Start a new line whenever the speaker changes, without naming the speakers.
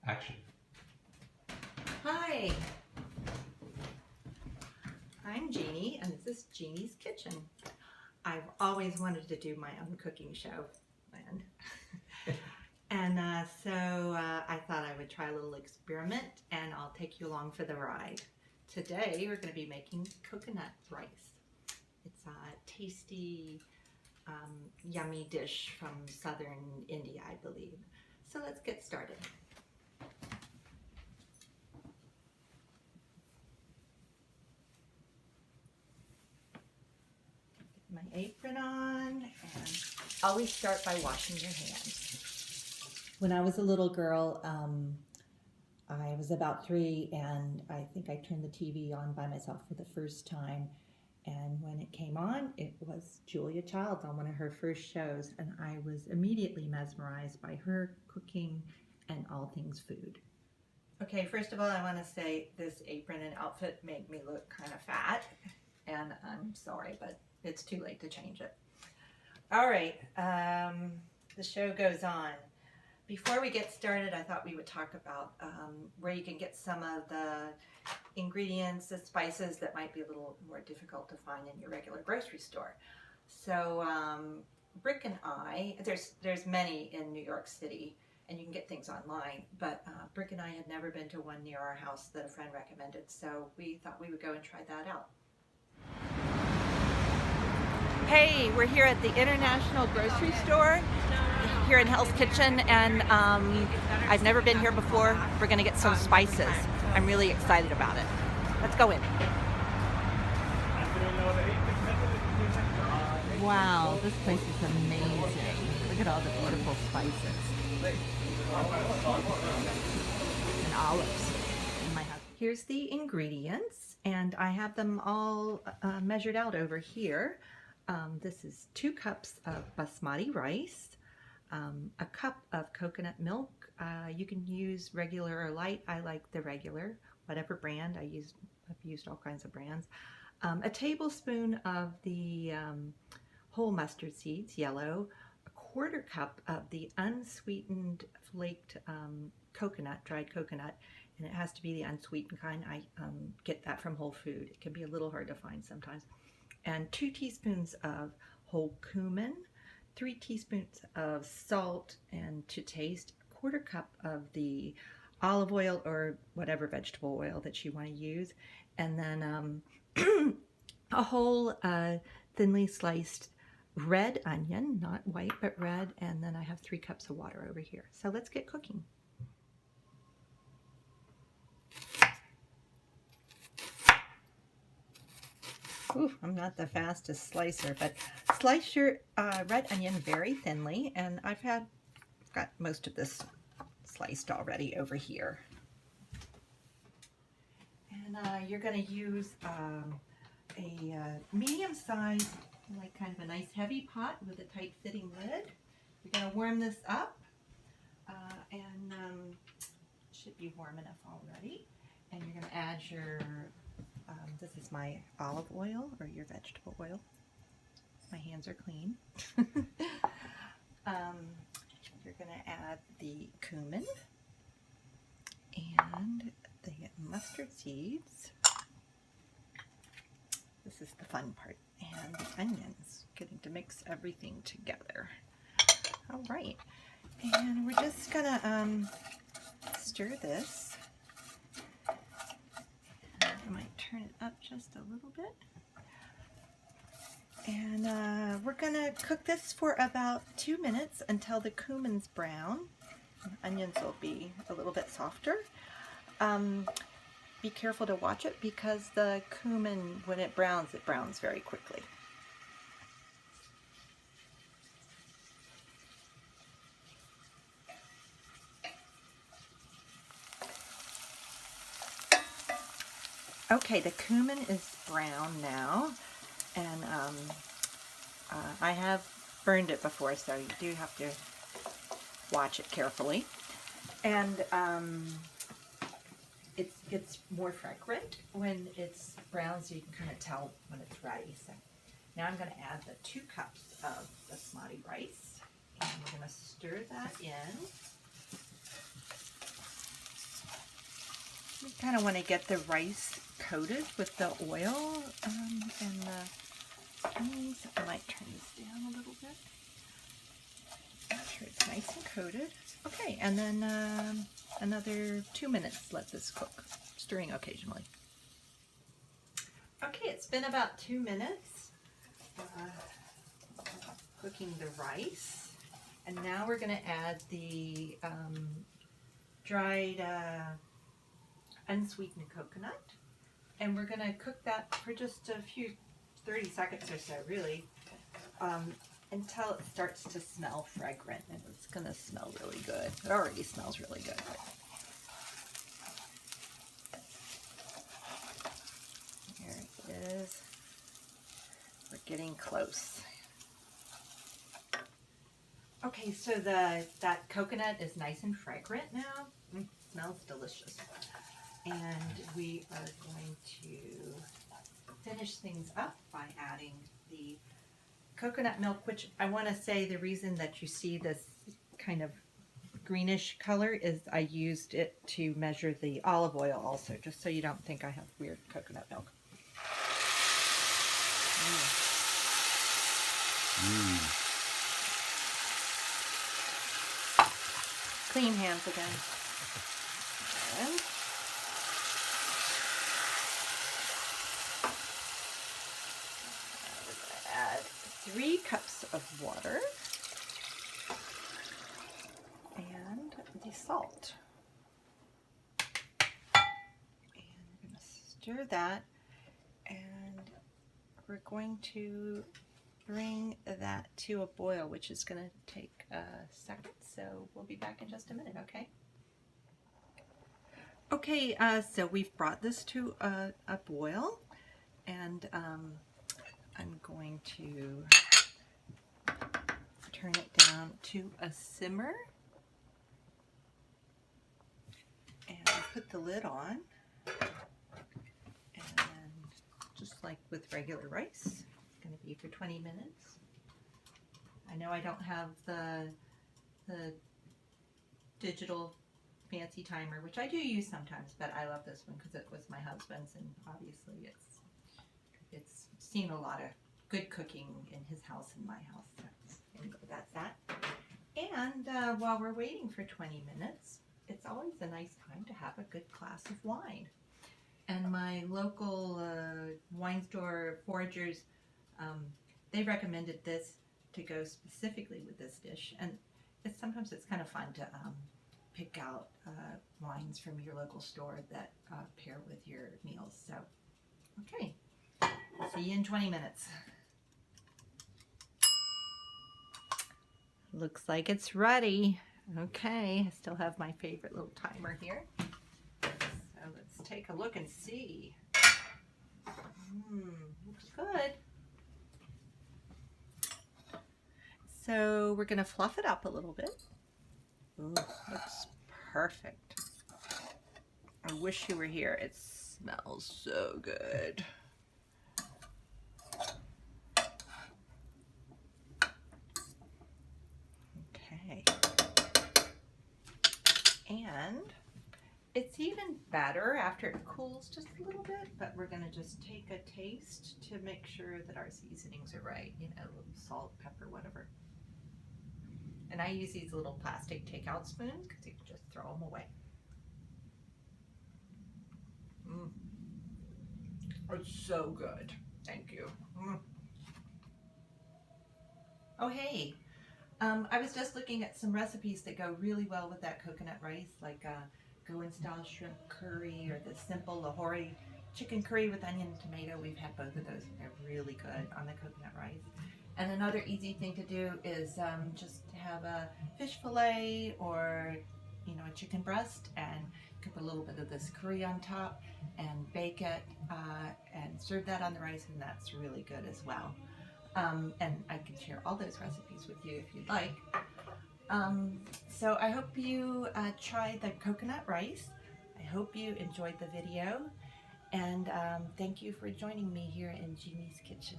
Action.
Hi, I'm Jeannie, and this is Jeannie's Kitchen. I've always wanted to do my own cooking show, and so I thought I would try a little experiment, and I'll take you along for the ride. Today we're going to be making coconut rice. It's a tasty, yummy dish from southern India, I believe. So let's get started. My apron on, and always start by washing your hands. When I was a little girl, I was about 3, and I think I turned the TV on by myself for the first time. And when it came on, it was Julia Childs on one of her first shows, and I was immediately mesmerized by her cooking and all things food. Okay, first of all, I want to say this apron and outfit made me look kind of fat, and I'm sorry, but it's too late to change it. All right, the show goes on. Before we get started, I thought we would talk about where you can get some of the ingredients, the spices that might be a little more difficult to find in your regular grocery store. So Brick and I, there's many in New York City, and you can get things online, but Brick and I had never been to one near our house that a friend recommended, so we thought we would go and try that out. Hey, we're here at the International Grocery Store here in Hell's Kitchen, and I've never been here before. We're going to get some spices. I'm really excited about it. Let's go in. Wow, this place is amazing. Look at all the beautiful spices. And olives in my house. Here's the ingredients, and I have them all measured out over here. This is 2 cups of basmati rice, a cup of coconut milk. You can use regular or light. I like the regular, whatever brand. I've used all kinds of brands. A tablespoon of the whole mustard seeds, yellow. A 1/4 cup of the unsweetened flaked coconut, dried coconut, and it has to be the unsweetened kind. I get that from Whole Food. It can be a little hard to find sometimes. And 2 teaspoons of whole cumin, 3 teaspoons of salt, and to taste, a 1/4 cup of the olive oil or whatever vegetable oil that you want to use, and then a whole thinly sliced red onion, not white but red, and then I have 3 cups of water over here. So let's get cooking. Ooh, I'm not the fastest slicer, but slice your red onion very thinly, and I've got most of this sliced already over here. And you're going to use a medium-sized, like kind of a nice heavy pot with a tight-fitting lid. You're going to warm this up, and it should be warm enough already. And you're going to add your this is my olive oil or your vegetable oil. My hands are clean. You're going to add the cumin and the mustard seeds. This is the fun part. And the onions, getting to mix everything together. All right. And we're just going to stir this. I might turn it up just a little bit. And we're going to cook this for about 2 minutes until the cumin's brown. The onions will be a little bit softer. Be careful to watch it because the cumin, when it browns very quickly. Okay, the cumin is brown now, and I have burned it before, so you do have to watch it carefully. And it gets more fragrant when it's brown, so you can kind of tell when it's ready. So now I'm going to add the 2 cups of basmati rice, and we're going to stir that in. kind of want to get the rice coated with the oil and the things. I might turn this down a little bit. Make sure it's nice and coated. Okay, and then another 2 minutes, let this cook, stirring occasionally. Okay, it's been about 2 minutes cooking the rice, and now we're going to add the dried unsweetened coconut, and we're going to cook that for just a few 30 seconds or so, really, until it starts to smell fragrant, and it's going to smell really good. It already smells really good. Here it is. We're getting close. Okay, so that coconut is nice and fragrant now. Smells delicious. And we are going to finish things up by adding the coconut milk, which I want to say the reason that you see this kind of greenish color is I used it to measure the olive oil also, just so you don't think I have weird coconut milk. Clean hands again. And we're going to add 3 cups of water and the salt. And we're going to stir that, and we're going to bring that to a boil, which is going to take a second. So we'll be back in just a minute, okay? Okay, so we've brought this to a boil, and I'm going to turn it down to a simmer, and I'll put the lid on, and just like with regular rice, it's going to be for 20 minutes. I know I don't have the digital fancy timer, which I do use sometimes, but I love this one because it was my husband's, and obviously it's seen a lot of good cooking in his house and my house. So anyway, that's that. And while we're waiting for 20 minutes, it's always a nice time to have a good glass of wine. And my local wine store, Foragers, they recommended this to go specifically with this dish, and sometimes it's kind of fun to pick out wines from your local store that pair with your meals. So, okay, see you in 20 minutes. Looks like it's ready. Okay, I still have my favorite little timer here. So let's take a look and see. Looks good. So we're going to fluff it up a little bit. Ooh, looks perfect. I wish you were here. It smells so good. Okay. And it's even better after it cools just a little bit, but we're going to just take a taste to make sure that our seasonings are right. You know, a little salt, pepper, whatever. And I use these little plastic takeout spoons because you can just throw them away. It's so good. Thank you. Oh, hey. I was just looking at some recipes that go really well with that coconut rice, like Goan style shrimp curry or the simple Lahore chicken curry with onion and tomato. We've had both of those. They're really good on the coconut rice. And another easy thing to do is just have a fish fillet or, you know, a chicken breast, and you can put a little bit of this curry on top and bake it and serve that on the rice, and that's really good as well. And I can share all those recipes with you if you'd like. So I hope you try the coconut rice. I hope you enjoyed the video, and thank you for joining me here in Jeannie's Kitchen.